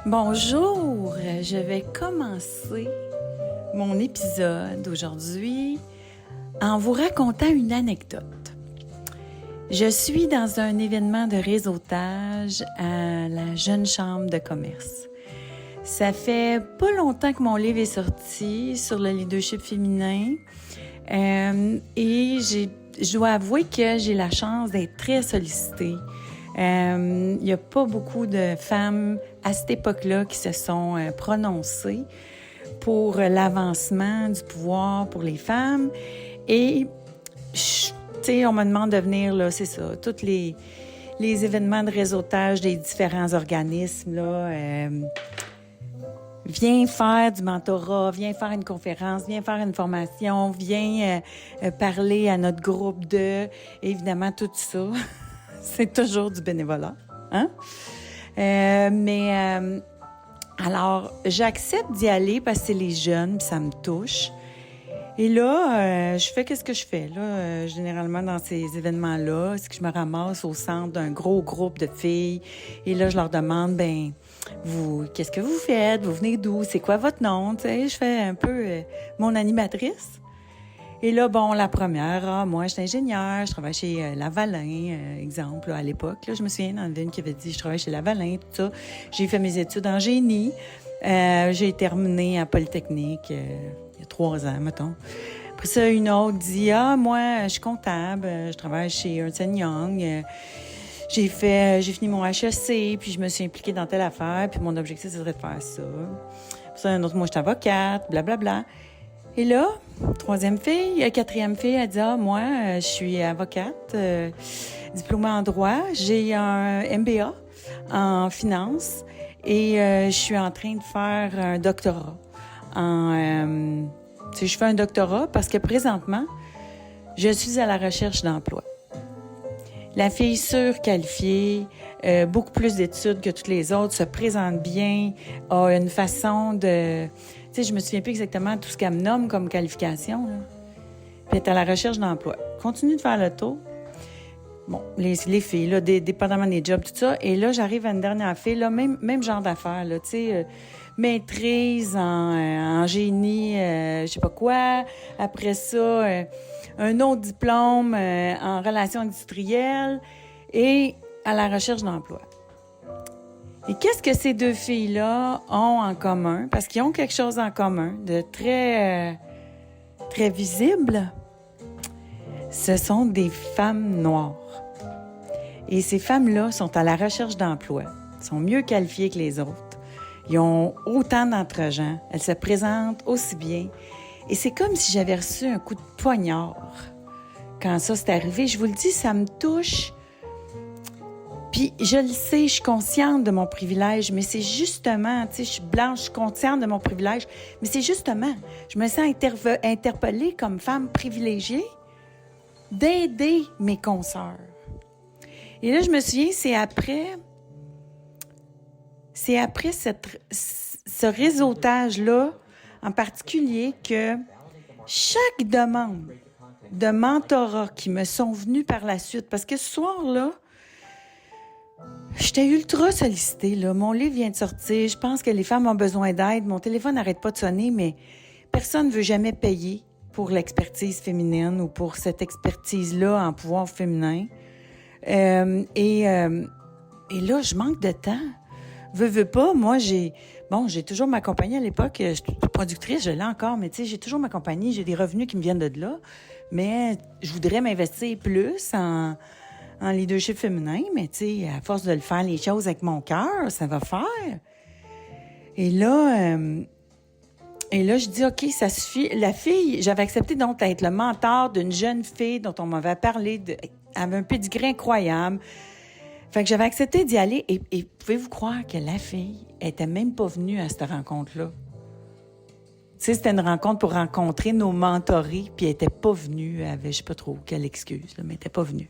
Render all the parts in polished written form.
Bonjour, je vais commencer mon épisode aujourd'hui en vous racontant une anecdote. Je suis dans un événement de réseautage à la Jeune Chambre de commerce. Ça fait pas longtemps que mon livre est sorti sur le leadership féminin et je dois avouer que j'ai la chance d'être très sollicitée. Il n'y a pas beaucoup de femmes à cette époque-là qui se sont prononcées pour l'avancement du pouvoir pour les femmes. Et, tu sais, on me demande de venir, là, c'est ça, tous les événements de réseautage des différents organismes, là. Viens faire du mentorat, viens faire une conférence, viens faire une formation, viens parler à notre groupe de... Évidemment, tout ça... C'est toujours du bénévolat, hein? Alors, j'accepte d'y aller parce que c'est les jeunes, puis ça me touche. Et là, je fais qu'est-ce que je fais, là? Généralement, dans ces événements-là, c'est que je me ramasse au centre d'un gros groupe de filles. Et là, je leur demande, vous, qu'est-ce que vous faites? Vous venez d'où? C'est quoi votre nom? Tu sais, je fais un peu mon animatrice. Et là, la première, moi, je suis ingénieure, je travaille chez Lavalin, exemple, là, à l'époque. Là, je me souviens, il y en avait une qui avait dit, je travaille chez Lavalin, tout ça. J'ai fait mes études en génie. J'ai terminé à Polytechnique il y a 3 ans, mettons. Après ça, une autre dit, moi, je suis comptable, je travaille chez Ernst & Young. J'ai fini mon HEC, puis je me suis impliquée dans telle affaire, puis mon objectif, ce serait de faire ça. Après ça, une autre, moi, je suis avocate, blablabla. Et là, 4e fille, elle dit, moi, je suis avocate, diplômée en droit, j'ai un MBA en finance et je suis en train de faire un doctorat. Je fais un doctorat parce que présentement, je suis à la recherche d'emploi. La fille surqualifiée, beaucoup plus d'études que toutes les autres, se présente bien, a une façon de... Tu sais, je me souviens plus exactement de tout ce qu'elle me nomme comme qualification, là. Puis elle est à la recherche d'emploi. Continue de faire le tour. Bon, les filles, là, dépendamment des jobs, tout ça. Et là, j'arrive à une dernière fille, là, même genre d'affaires, là, tu sais, maîtrise en génie, je sais pas quoi. Après ça, un autre diplôme en relations industrielles et à la recherche d'emploi. Et qu'est-ce que ces 2 filles-là ont en commun? Parce qu'ils ont quelque chose en commun de très, très visible. Ce sont des femmes noires. Et ces femmes-là sont à la recherche d'emploi, sont mieux qualifiées que les autres. Ils ont autant d'entre-gens. Elles se présentent aussi bien. Et c'est comme si j'avais reçu un coup de poignard. Quand ça s'est arrivé, je vous le dis, ça me touche. Puis je le sais, je suis consciente de mon privilège, mais c'est justement, tu sais, je suis blanche, je suis consciente de mon privilège, mais c'est justement, je me sens interpellée comme femme privilégiée d'aider mes consoeurs. Et là, je me souviens, c'est après ce réseautage-là, en particulier, que chaque demande de mentorat qui me sont venues par la suite, parce que ce soir-là, j'étais ultra sollicitée, là. Mon livre vient de sortir. Je pense que les femmes ont besoin d'aide. Mon téléphone n'arrête pas de sonner, mais personne ne veut jamais payer pour l'expertise féminine ou pour cette expertise-là en pouvoir féminin. Et là, je manque de temps. Veux pas, moi, j'ai toujours ma compagnie à l'époque. Je suis productrice, je l'ai encore, mais tu sais, j'ai toujours ma compagnie. J'ai des revenus qui me viennent de là. Mais je voudrais m'investir plus en leadership féminin, mais tu sais, à force de le faire les choses avec mon cœur, ça va faire. Et là, je dis, OK, ça suffit. La fille, j'avais accepté donc d'être le mentor d'une jeune fille dont on m'avait parlé, elle avait un pédigré incroyable. Fait que j'avais accepté d'y aller et pouvez-vous croire que la fille était même pas venue à cette rencontre-là? Tu sais, c'était une rencontre pour rencontrer nos mentorés, puis elle était pas venue, elle avait, je sais pas trop quelle excuse, là, mais elle était pas venue.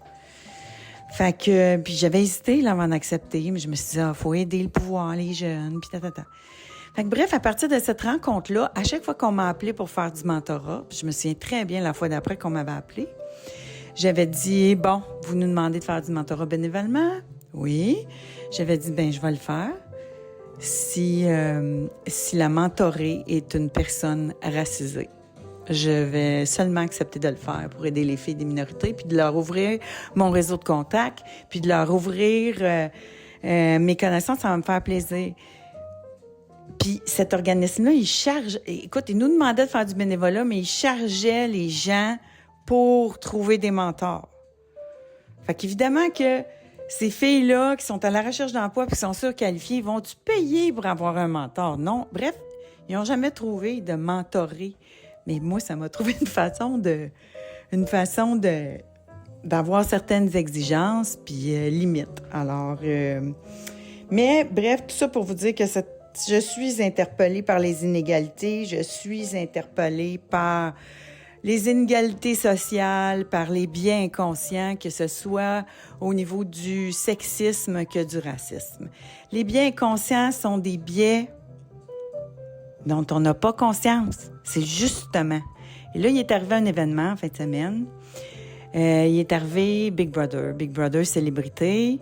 Fait que, puis j'avais hésité là, avant d'accepter, mais je me suis dit, faut aider le pouvoir, les jeunes, puis tatata. Fait que bref, à partir de cette rencontre-là, à chaque fois qu'on m'a appelé pour faire du mentorat, puis je me souviens très bien la fois d'après qu'on m'avait appelé, j'avais dit, vous nous demandez de faire du mentorat bénévolement? Oui. J'avais dit, je vais le faire. si la mentorée est une personne racisée. Je vais seulement accepter de le faire pour aider les filles des minorités, puis de leur ouvrir mon réseau de contacts, puis de leur ouvrir mes connaissances, ça va me faire plaisir. Puis cet organisme-là, il charge... Écoute, il nous demandait de faire du bénévolat, mais il chargeait les gens pour trouver des mentors. Fait qu'évidemment que ces filles-là qui sont à la recherche d'emploi et qui sont surqualifiées, vont-tu payer pour avoir un mentor? Non. Bref, ils n'ont jamais trouvé de mentorer. Mais moi, ça m'a trouvé une façon d'avoir certaines exigences puis limites. Alors, mais bref, tout ça pour vous dire que je suis interpellée par les inégalités, je suis interpellée par les inégalités sociales, par les biais inconscients, que ce soit au niveau du sexisme que du racisme. Les biais inconscients sont des biais dont on n'a pas conscience. C'est justement. Et là, il est arrivé un événement en fin de semaine. Il est arrivé Big Brother Célébrité.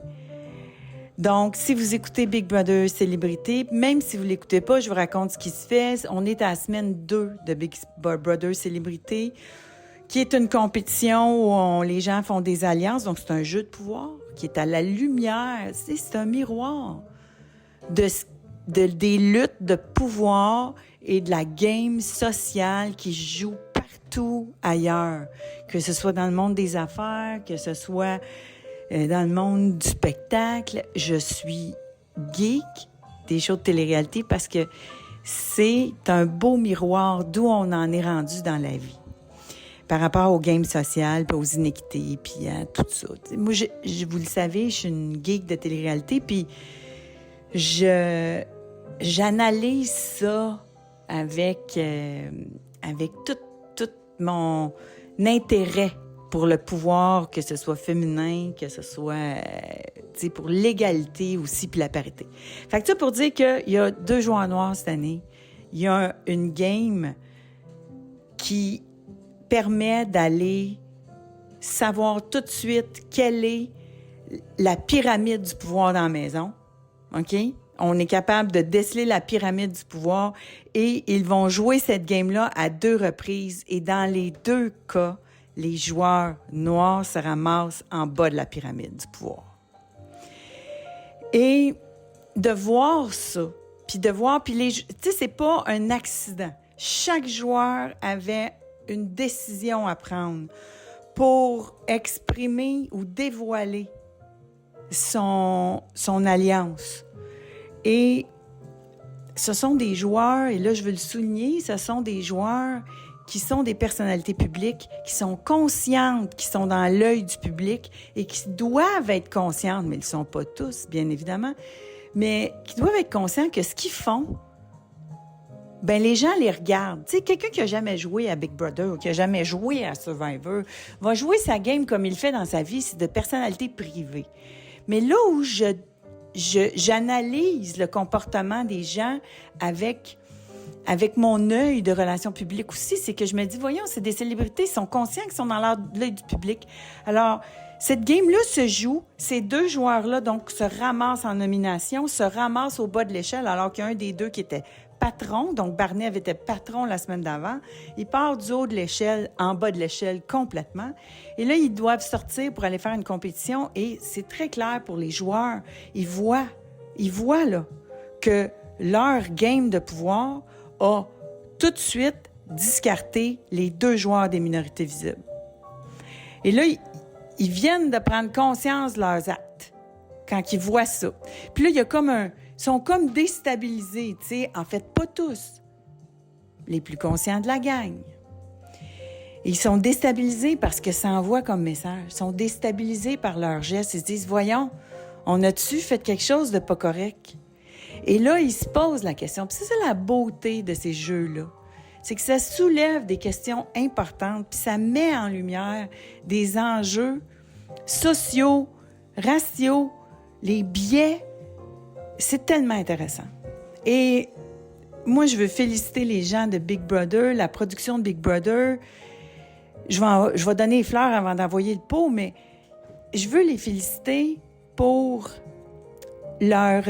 Donc, si vous écoutez Big Brother Célébrité, même si vous ne l'écoutez pas, je vous raconte ce qui se fait. On est à la semaine 2 de Big Brother Célébrité, qui est une compétition où les gens font des alliances. Donc, c'est un jeu de pouvoir qui est à la lumière. C'est un miroir des luttes de pouvoir et de la game sociale qui joue partout ailleurs, que ce soit dans le monde des affaires, que ce soit dans le monde du spectacle. Je suis geek des shows de télé-réalité parce que c'est un beau miroir d'où on en est rendu dans la vie par rapport aux games sociales, puis aux inéquités, puis à tout ça. T'sais, moi, vous le savez, je suis une geek de télé-réalité, puis j'analyse ça avec tout mon intérêt pour le pouvoir, que ce soit féminin, que ce soit pour l'égalité aussi, puis la parité. Fait que ça pour dire qu'il y a 2 joueurs noirs cette année. Il y a une game qui permet d'aller savoir tout de suite quelle est la pyramide du pouvoir dans la maison. OK? On est capable de déceler la pyramide du pouvoir et ils vont jouer cette game-là à 2 reprises. Et dans les 2 cas, les joueurs noirs se ramassent en bas de la pyramide du pouvoir. Et de voir ça, puis tu sais, c'est pas un accident. Chaque joueur avait une décision à prendre pour exprimer ou dévoiler son alliance. Et ce sont des joueurs, et là je veux le souligner, ce sont des joueurs qui sont des personnalités publiques, qui sont conscientes, qui sont dans l'œil du public et qui doivent être conscientes, mais ils ne le sont pas tous, bien évidemment, mais qui doivent être conscients que ce qu'ils font, ben les gens les regardent. Tu sais, quelqu'un qui n'a jamais joué à Big Brother ou qui n'a jamais joué à Survivor va jouer sa game comme il fait dans sa vie, c'est de personnalité privée. Mais là où j'analyse le comportement des gens avec mon œil de relations publiques aussi, c'est que je me dis, voyons, c'est des célébrités, ils sont conscients qu'ils sont dans l'œil du public. Alors, cette game-là se joue, ces 2 joueurs-là, donc, se ramassent en nomination, se ramassent au bas de l'échelle, alors qu'il y a un des 2 qui était patron, donc Barney avait été patron la semaine d'avant. Il part du haut de l'échelle, en bas de l'échelle complètement. Et là, ils doivent sortir pour aller faire une compétition et c'est très clair pour les joueurs. Ils voient là que leur game de pouvoir a tout de suite discarté les 2 joueurs des minorités visibles. Et là, ils viennent de prendre conscience de leurs actes quand ils voient ça. Puis là, il y a ils sont comme déstabilisés, tu sais. En fait, pas tous. Les plus conscients de la gang. Et ils sont déstabilisés parce que ça envoie comme message. Ils sont déstabilisés par leurs gestes. Ils se disent, voyons, on a-tu fait quelque chose de pas correct? Et là, ils se posent la question. Puis c'est ça la beauté de ces jeux-là. C'est que ça soulève des questions importantes, puis ça met en lumière des enjeux sociaux, raciaux, les biais. C'est tellement intéressant. Et moi, je veux féliciter les gens de Big Brother, la production de Big Brother. Je vais donner les fleurs avant d'envoyer le pot, mais je veux les féliciter pour leur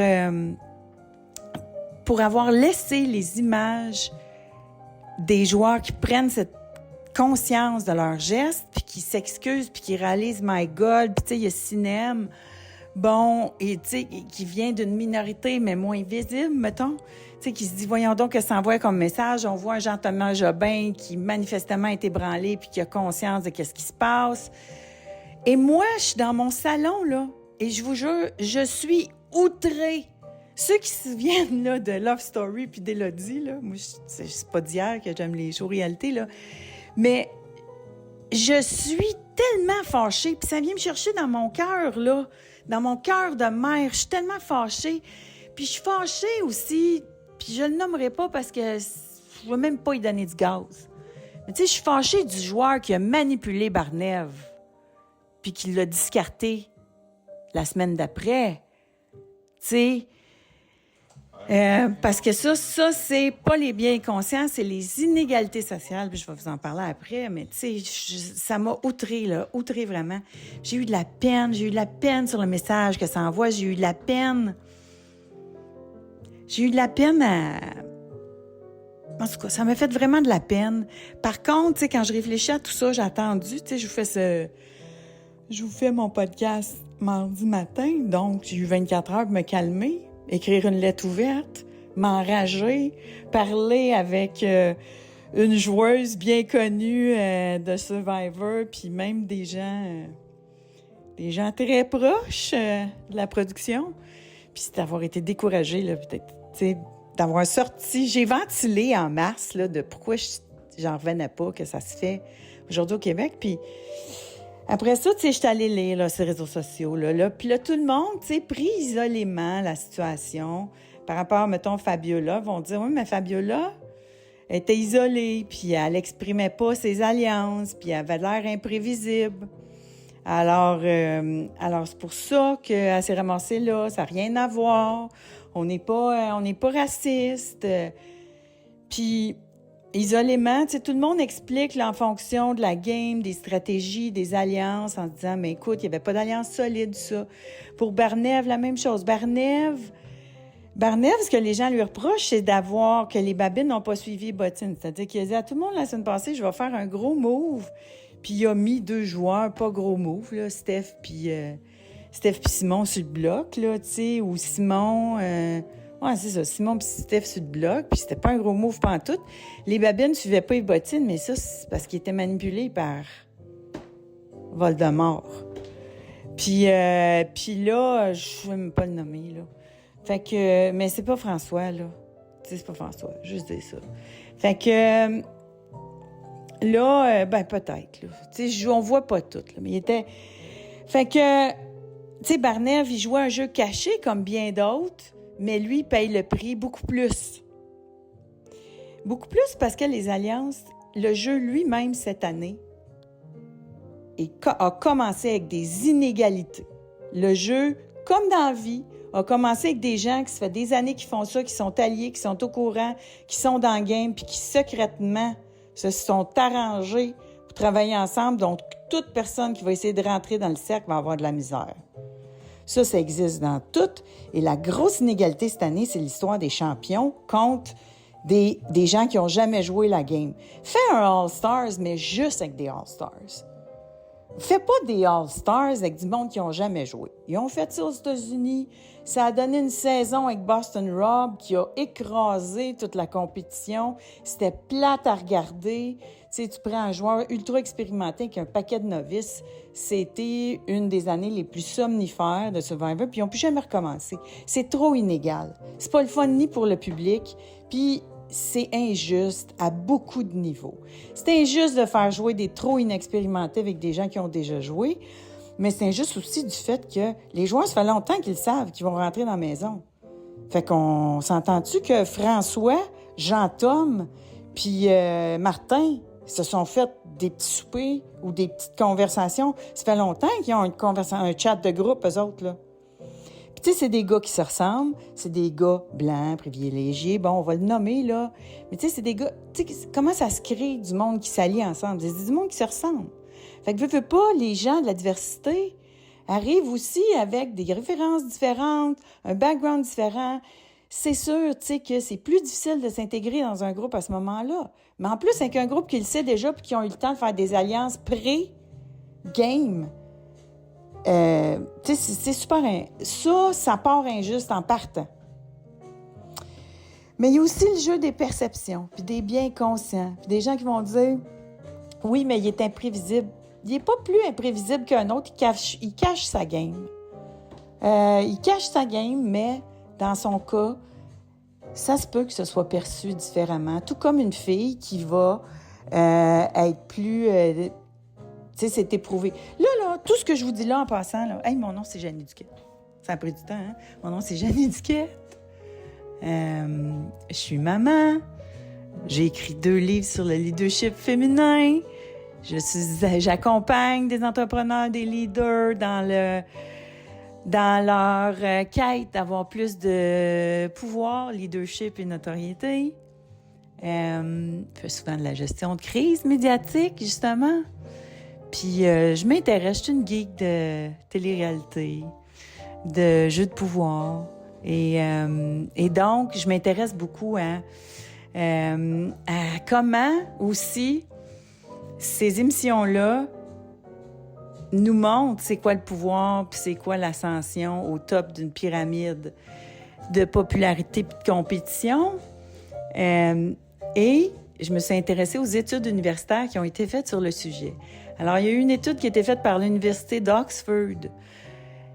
pour avoir laissé les images des joueurs qui prennent cette conscience de leurs gestes, puis qui s'excusent, puis qui réalisent « My God », puis tu sais, il y a Cinem, bon, et tu sais, qui vient d'une minorité, mais moins visible, mettons, tu sais, qui se dit « Voyons donc que ça envoie comme message, on voit un Jean-Thomas Jobin qui manifestement est ébranlé, puis qui a conscience de qu'est-ce qui se passe. » Et moi, je suis dans mon salon, là, et je vous jure, je suis outrée. Ceux qui se souviennent là, de Love Story puis d'Élodie, là, moi, c'est pas d'hier que j'aime les shows réalité, là, mais je suis tellement fâchée, puis ça vient me chercher dans mon cœur, là, dans mon cœur de mère. Je suis tellement fâchée. Puis je suis fâchée aussi, puis je le nommerai pas parce que je veux même pas y donner du gaz. Mais tu sais, je suis fâchée du joueur qui a manipulé Barnève, puis qui l'a discarté la semaine d'après. Tu sais, parce que ça, c'est pas les biens conscients, c'est les inégalités sociales. Puis je vais vous en parler après, mais tu sais, ça m'a outrée, là, outrée vraiment. J'ai eu de la peine sur le message que ça envoie. J'ai eu de la peine à... En tout cas, ça m'a fait vraiment de la peine. Par contre, tu sais, quand je réfléchis à tout ça, j'ai attendu, tu sais, je vous fais mon podcast mardi matin, donc j'ai eu 24 heures pour me calmer. Écrire une lettre ouverte, m'enrager, parler avec une joueuse bien connue de Survivor, puis même des gens très proches de la production. Puis c'est d'avoir été découragée, là, peut-être, tu sais, d'avoir sorti... J'ai ventilé en mars, là, de pourquoi j'en revenais pas que ça se fait aujourd'hui au Québec, puis... Après ça, tu sais, je suis allée lire là, sur les réseaux sociaux. Là. Puis là, tout le monde, tu sais, pris isolément la situation par rapport, mettons, Fabiola, vont dire « Oui, mais Fabiola était isolée, puis elle exprimait pas ses alliances, puis elle avait l'air imprévisible. Alors c'est pour ça qu'elle s'est ramassée là, ça n'a rien à voir. On n'est pas raciste. » Puis... Isolément, tu sais, tout le monde explique là, en fonction de la game, des stratégies, des alliances, en se disant, mais écoute, il n'y avait pas d'alliance solide, ça. Pour Barnève, la même chose. Barnève, ce que les gens lui reprochent, c'est d'avoir que les babines n'ont pas suivi Bottine. C'est-à-dire qu'il a dit à tout le monde la semaine passée, je vais faire un gros move. Puis il a mis 2 joueurs, pas gros move, là, Steph puis Simon sur le bloc, là, tu sais, ou Simon... Ouais, c'est ça. Simon puis Steph sur le bloc, puis c'était pas un gros move pantoute. Les babines ne suivaient pas les bottines, mais ça, c'est parce qu'ils étaient manipulés par Voldemort. Puis là, je ne vais même pas le nommer, là. Fait que... Mais c'est pas François, là. Tu sais, c'est pas François. Juste dire ça. Fait que... Là, ben peut-être, là. Tu sais, on voit pas tout, là. Mais il était... Fait que... Tu sais, Barnève, il jouait un jeu caché comme bien d'autres. Mais lui, il paye le prix beaucoup plus. Beaucoup plus parce que les alliances, le jeu lui-même cette année, a commencé avec des inégalités. Le jeu, comme dans la vie, a commencé avec des gens qui se fait des années qui font ça, qui sont alliés, qui sont au courant, qui sont dans le game, puis qui secrètement se sont arrangés pour travailler ensemble. Donc, toute personne qui va essayer de rentrer dans le cercle va avoir de la misère. Ça existe dans tout. Et la grosse inégalité cette année, c'est l'histoire des champions contre des gens qui n'ont jamais joué la game. Fais un All-Stars, mais juste avec des All-Stars. Fais pas des All-Stars avec du monde qui n'ont jamais joué. Ils ont fait ça aux États-Unis. Ça a donné une saison avec Boston Rob qui a écrasé toute la compétition. C'était plate à regarder. Tu sais, tu prends un joueur ultra expérimenté avec un paquet de novices. C'était une des années les plus somnifères de Survivor, puis ils n'ont plus jamais recommencé. C'est trop inégal. C'est pas le fun ni pour le public, puis c'est injuste à beaucoup de niveaux. C'est injuste de faire jouer des trop inexpérimentés avec des gens qui ont déjà joué, mais c'est injuste aussi du fait que les joueurs, ça fait longtemps qu'ils savent qu'ils vont rentrer dans la maison. Fait qu'on s'entend-tu que François, Jean-Tom, puis Martin se sont fait des petits soupers ou des petites conversations. Ça fait longtemps qu'ils ont un chat de groupe, eux autres, là. Puis, tu sais, c'est des gars qui se ressemblent. C'est des gars blancs, privilégiés. Bon, on va le nommer, là. Mais tu sais, c'est des gars... Tu sais, comment ça se crée du monde qui s'allie ensemble? C'est du monde qui se ressemble. Fait que, veux pas, les gens de la diversité arrivent aussi avec des références différentes, un background différent. c'est sûr, tu sais, que c'est plus difficile de s'intégrer dans un groupe à ce moment-là. Mais en plus, avec un groupe qui le sait déjà puis qui ont eu le temps de faire des alliances pré-game, tu sais, c'est super... Ça part injuste en partant. Mais il y a aussi le jeu des perceptions, puis des biens conscients, puis des gens qui vont dire « Oui, mais il est imprévisible. » Il n'est pas plus imprévisible qu'un autre, il cache sa game. Il cache sa game, mais dans son cas, ça se peut que ce soit perçu différemment. Tout comme une fille qui va être plus... tu sais, c'est éprouvé. Là, tout ce que je vous dis là en passant, là, hey, mon nom, c'est Jeannie Duquette. Ça a pris du temps, hein? Mon nom, c'est Jeannie Duquette. Je suis maman. J'ai écrit 2 livres sur le leadership féminin. J'accompagne des entrepreneurs, des leaders dans leur quête d'avoir plus de pouvoir, leadership et notoriété. Je fais souvent de la gestion de crise médiatique, justement. Puis je m'intéresse, je suis une geek de télé-réalité, de jeux de pouvoir. Et donc, je m'intéresse beaucoup à comment aussi ces émissions-là nous montrent c'est quoi le pouvoir puis c'est quoi l'ascension au top d'une pyramide de popularité et de compétition. Et je me suis intéressée aux études universitaires qui ont été faites sur le sujet. Alors, il y a eu une étude qui a été faite par l'Université d'Oxford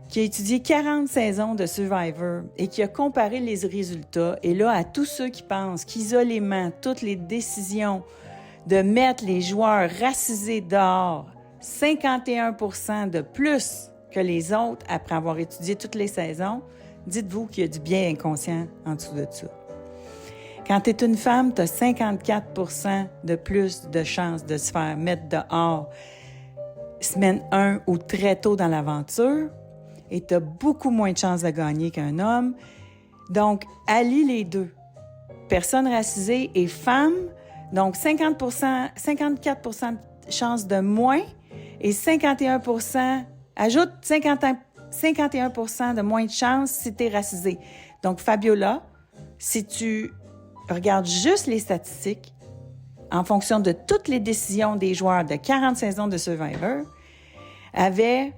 qui a étudié 40 saisons de Survivor et qui a comparé les résultats. Et là, à tous ceux qui pensent qu'isolément, toutes les décisions de mettre les joueurs racisés dehors, 51% de plus que les autres après avoir étudié toutes les saisons, dites-vous qu'il y a du bien inconscient en dessous de ça. Quand tu es une femme, tu as 54% de plus de chances de se faire mettre dehors semaine 1 ou très tôt dans l'aventure et tu as beaucoup moins de chances de gagner qu'un homme. Donc, allie les deux. Personnes racisées et femmes, donc 54% de chances de moins et 51%, ajoute 51% de moins de chances si tu es racisé. Donc, Fabiola, si tu regardes juste les statistiques, en fonction de toutes les décisions des joueurs de 40 saisons de Survivor, avait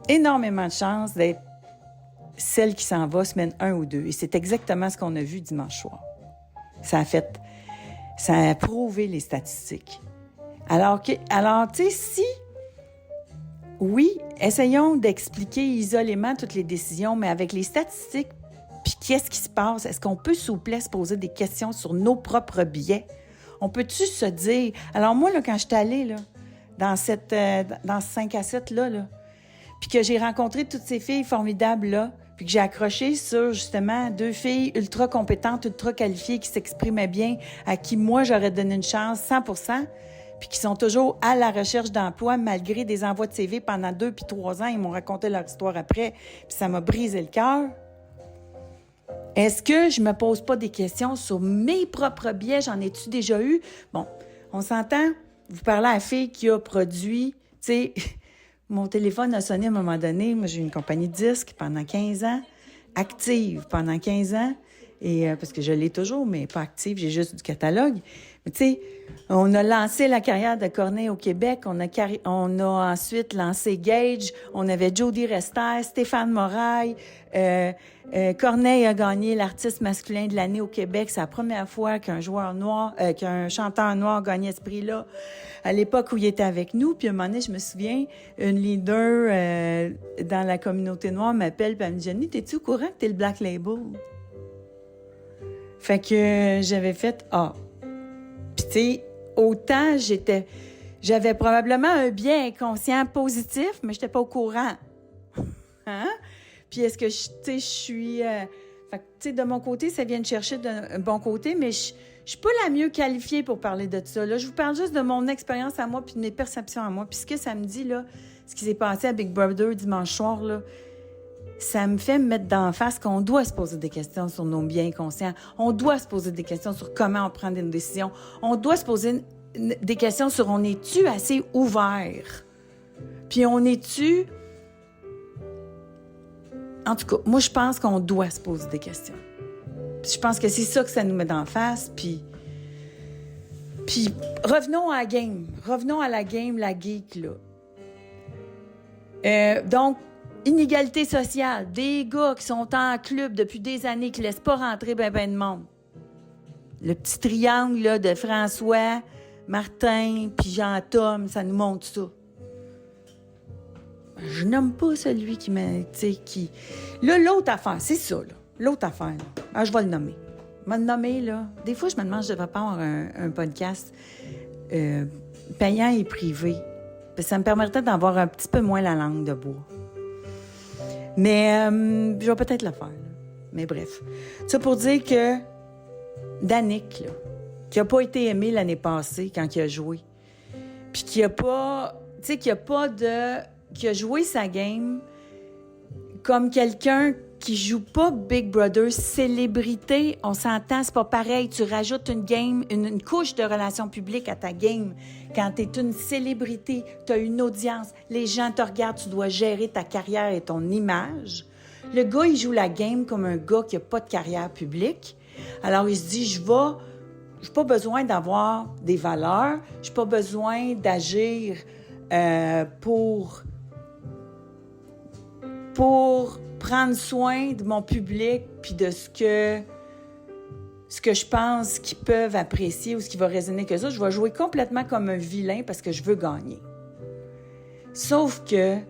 énormément de chances d'être celle qui s'en va semaine 1 ou 2. Et c'est exactement ce qu'on a vu dimanche soir. Ça a prouvé les statistiques. Alors, tu sais, si, oui, essayons d'expliquer isolément toutes les décisions, mais avec les statistiques, puis qu'est-ce qui se passe? Est-ce qu'on peut, s'il vous plaît, se poser des questions sur nos propres biais? On peut-tu se dire... Alors moi, là, quand je suis allée là, dans ce 5 à 7-là, puis que j'ai rencontré toutes ces filles formidables-là, puis que j'ai accroché sur, justement, 2 filles ultra compétentes, ultra qualifiées, qui s'exprimaient bien, à qui, moi, j'aurais donné une chance 100%, puis qui sont toujours à la recherche d'emploi, malgré des envois de CV pendant 2 puis 3 ans. Ils m'ont raconté leur histoire après, puis ça m'a brisé le cœur. Est-ce que je me pose pas des questions sur mes propres biais? J'en ai-tu déjà eu? Bon, on s'entend, vous parlez à la fille qui a produit, tu sais, mon téléphone a sonné à un moment donné. Moi, j'ai eu une compagnie de disques pendant 15 ans, active pendant 15 ans, et parce que je l'ai toujours, mais pas active, j'ai juste du catalogue. Mais tu sais, on a lancé la carrière de Corneille au Québec, on a ensuite lancé Gage, on avait Jody Rester, Stéphane Moraille, Corneille a gagné l'artiste masculin de l'année au Québec. C'est la première fois qu'un chanteur noir gagnait ce prix-là. À l'époque où il était avec nous, puis à un moment donné, je me souviens, une leader dans la communauté noire m'appelle, puis elle me dit « Jenny, t'es-tu au courant que t'es le Black Label? » Fait que j'avais fait « Ah! » Puis tu sais, autant j'avais probablement un biais inconscient positif, mais j'étais pas au courant. Hein? Puis est-ce que je suis... fait que, tu sais, de mon côté, ça vient de chercher d'un bon côté, mais je suis pas la mieux qualifiée pour parler de ça. Là, je vous parle juste de mon expérience à moi puis de mes perceptions à moi. Puis ce que ça me dit, là, ce qui s'est passé à Big Brother dimanche soir, là, ça me fait me mettre d'en face qu'on doit se poser des questions sur nos biens conscients. On doit se poser des questions sur comment on prend des décisions. On doit se poser des questions sur on est-tu assez ouvert? Puis on est-tu... En tout cas, moi, je pense qu'on doit se poser des questions. Puis je pense que c'est ça que ça nous met d'en face. Puis revenons à la game. Revenons à la game, la geek, là. Donc, inégalité sociale. Des gars qui sont en club depuis des années, qui ne laissent pas rentrer ben de monde. Le petit triangle là, de François, Martin, puis Jean-Tom, ça nous montre ça. Je nomme pas celui qui m'a... qui... Là, l'autre affaire, c'est ça, là. L'autre affaire, là. Ah, je vais le nommer. Je vais le nommer, là. Des fois, je me demande si je devrais pas avoir un podcast payant et privé. Parce que ça me permettrait d'avoir un petit peu moins la langue de bois. Mais je vais peut-être le faire, là. Mais bref. Ça pour dire que Danick, là, qui n'a pas été aimé l'année passée quand il a joué, puis qui a pas... Tu sais, qui a joué sa game comme quelqu'un qui joue pas Big Brother célébrité. On s'entend, c'est pas pareil. Tu rajoutes une game, une couche de relations publiques à ta game. Quand tu es une célébrité, tu as une audience, les gens te regardent, tu dois gérer ta carrière et ton image. Le gars, il joue la game comme un gars qui a pas de carrière publique. Alors, il se dit, j'ai pas besoin d'avoir des valeurs, j'ai pas besoin d'agir pour prendre soin de mon public puis de ce que je pense qu'ils peuvent apprécier ou ce qui va résonner que ça. Je vais jouer complètement comme un vilain parce que je veux gagner. Sauf que, tu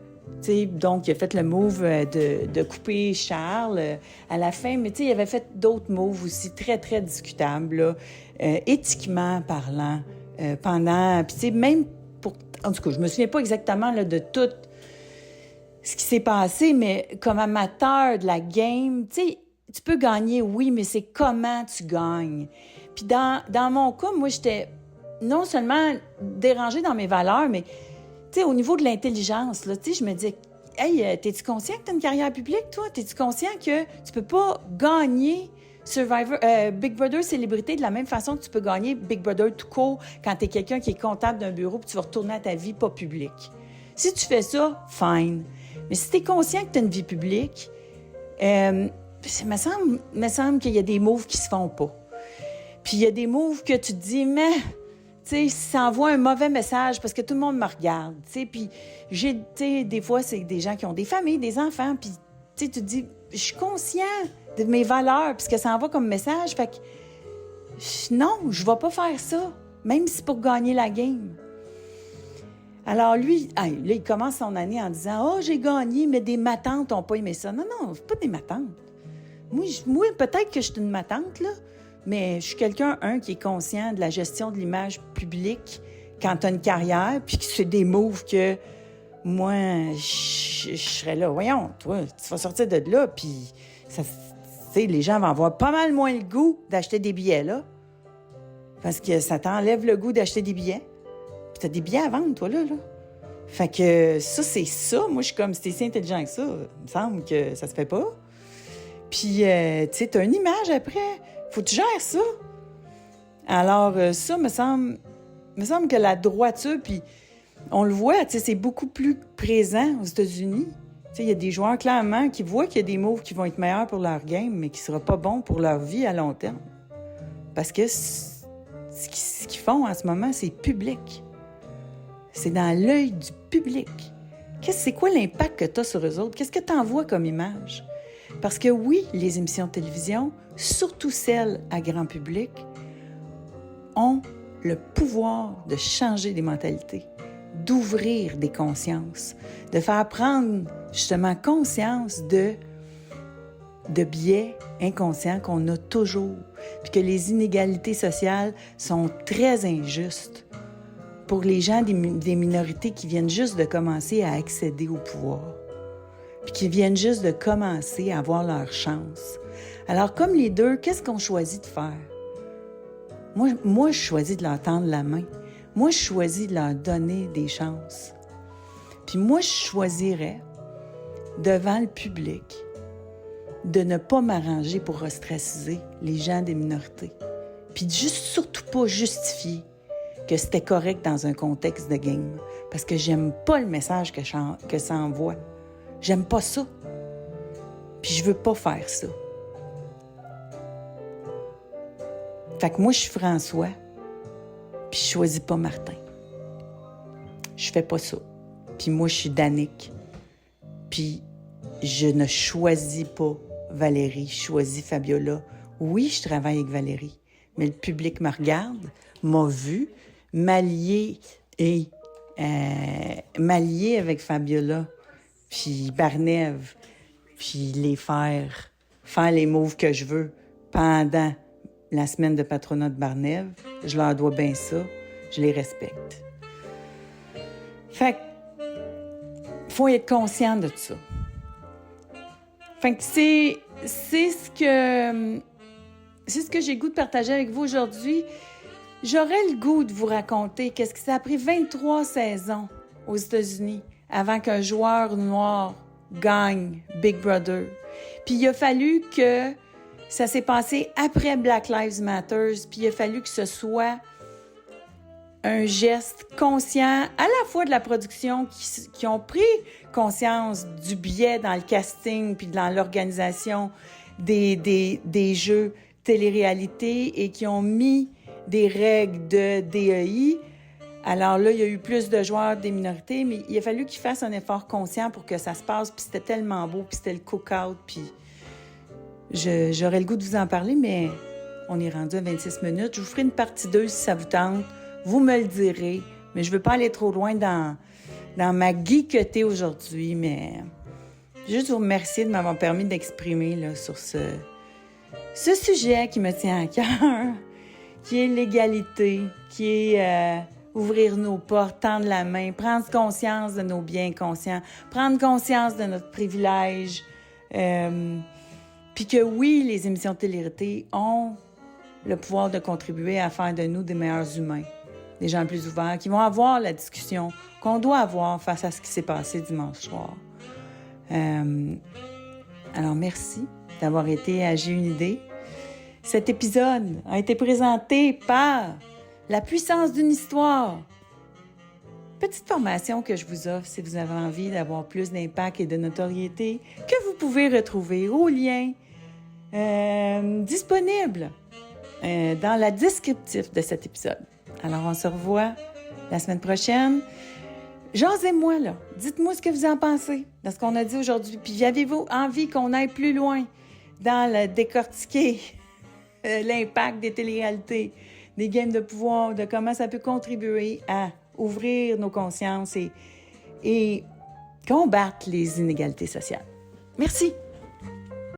sais, donc, il a fait le move de couper Charles à la fin, mais tu sais, il avait fait d'autres moves aussi très, très discutables, là, éthiquement parlant, pendant... Puis tu sais, même pour... En tout cas, je me souviens pas exactement là, de tout ce qui s'est passé, mais comme amateur de la game, tu sais, tu peux gagner, oui, mais c'est comment tu gagnes. Puis dans mon cas, moi, j'étais non seulement dérangée dans mes valeurs, mais, tu sais, au niveau de l'intelligence, là, tu sais, je me disais, hey, t'es-tu conscient que t'as une carrière publique, toi? T'es-tu conscient que tu peux pas gagner Big Brother célébrité de la même façon que tu peux gagner Big Brother tout court quand t'es quelqu'un qui est comptable d'un bureau puis tu vas retourner à ta vie pas publique? Si tu fais ça, fine. Mais si tu es conscient que tu as une vie publique, il me semble qu'il y a des moves qui se font pas. Puis il y a des moves que tu te dis, mais, tu sais, ça envoie un mauvais message parce que tout le monde me regarde, tu sais. Puis, des fois, c'est des gens qui ont des familles, des enfants, puis, tu sais, tu te dis, je suis conscient de mes valeurs, puis ce que ça envoie comme message, fait que, non, je vais pas faire ça, même si c'est pour gagner la game. Alors lui, là, il commence son année en disant « Oh, j'ai gagné, mais des matantes n'ont pas aimé ça. » Non, c'est pas des matantes. Moi, peut-être que je suis une matante, là, mais je suis quelqu'un, qui est conscient de la gestion de l'image publique quand tu as une carrière, puis que c'est des moves que moi, je serais là. Voyons, toi, tu vas sortir de là, puis les gens vont avoir pas mal moins le goût d'acheter des billets, là, parce que ça t'enlève le goût d'acheter des billets. Puis t'as des billets à vendre, toi, là. Fait que ça, c'est ça. Moi, je suis comme, si t'es si intelligent que ça, il me semble que ça se fait pas. Puis, tu sais, t'as une image après. Faut que tu gères ça. Alors, ça, me semble que la droiture, puis on le voit, tu sais, c'est beaucoup plus présent aux États-Unis. Tu sais, il y a des joueurs, clairement, qui voient qu'il y a des moves qui vont être meilleurs pour leur game, mais qui ne seront pas bons pour leur vie à long terme. Parce que ce qu'ils font en ce moment, c'est public. C'est dans l'œil du public. C'est quoi l'impact que tu as sur eux autres? Qu'est-ce que tu envoies comme image? Parce que oui, les émissions de télévision, surtout celles à grand public, ont le pouvoir de changer des mentalités, d'ouvrir des consciences, de faire prendre justement conscience de biais inconscients qu'on a toujours, puis que les inégalités sociales sont très injustes pour les gens des minorités qui viennent juste de commencer à accéder au pouvoir, puis qui viennent juste de commencer à avoir leur chance. Alors, comme les deux, qu'est-ce qu'on choisit de faire? Moi, je choisis de leur tendre la main. Moi, je choisis de leur donner des chances. Puis moi, je choisirais, devant le public, de ne pas m'arranger pour ostraciser les gens des minorités. Puis surtout pas justifier que c'était correct dans un contexte de game. Parce que j'aime pas le message que ça envoie. J'aime pas ça. Puis je veux pas faire ça. Fait que moi, je suis François, puis je choisis pas Martin. Je fais pas ça. Puis moi, je suis Danick, puis je ne choisis pas Valérie, je choisis Fabiola. Oui, je travaille avec Valérie, mais le public me regarde, m'a vu, m'allier avec Fabiola, puis Barnève, puis les faire les moves que je veux pendant la semaine de patronat de Barnève. Je leur dois bien ça, je les respecte. Fait que, faut être conscient de ça. Fait que c'est ce que j'ai le goût de partager avec vous aujourd'hui. J'aurais le goût de vous raconter qu'est-ce que ça a pris 23 saisons aux États-Unis avant qu'un joueur noir gagne Big Brother. Puis il a fallu que ça s'est passé après Black Lives Matter, puis il a fallu que ce soit un geste conscient à la fois de la production qui ont pris conscience du biais dans le casting puis dans l'organisation des jeux télé-réalité et qui ont mis des règles de DEI. Alors là, il y a eu plus de joueurs des minorités, mais il a fallu qu'ils fassent un effort conscient pour que ça se passe, puis c'était tellement beau, puis c'était le cook-out, puis j'aurais le goût de vous en parler, mais on est rendu à 26 minutes. Je vous ferai une partie 2 si ça vous tente. Vous me le direz, mais je ne veux pas aller trop loin dans ma geeketé aujourd'hui, mais juste vous remercier de m'avoir permis d'exprimer là, sur ce sujet qui me tient à cœur, qui est l'égalité, qui est ouvrir nos portes, tendre la main, prendre conscience de nos biens conscients, prendre conscience de notre privilège, puis que oui, les émissions de télé-réalité ont le pouvoir de contribuer à faire de nous des meilleurs humains, des gens plus ouverts, qui vont avoir la discussion qu'on doit avoir face à ce qui s'est passé dimanche soir. Alors, merci d'avoir été à J'ai une idée. Cet épisode a été présenté par La puissance d'une histoire. Petite formation que je vous offre si vous avez envie d'avoir plus d'impact et de notoriété, que vous pouvez retrouver au lien disponible dans la descriptif de cet épisode. Alors, on se revoit la semaine prochaine. Jasez-moi, là. Dites-moi ce que vous en pensez de ce qu'on a dit aujourd'hui. Puis, avez-vous envie qu'on aille plus loin dans le décortiquer l'impact des télé-réalités, des games de pouvoir, de comment ça peut contribuer à ouvrir nos consciences et combattre les inégalités sociales. Merci!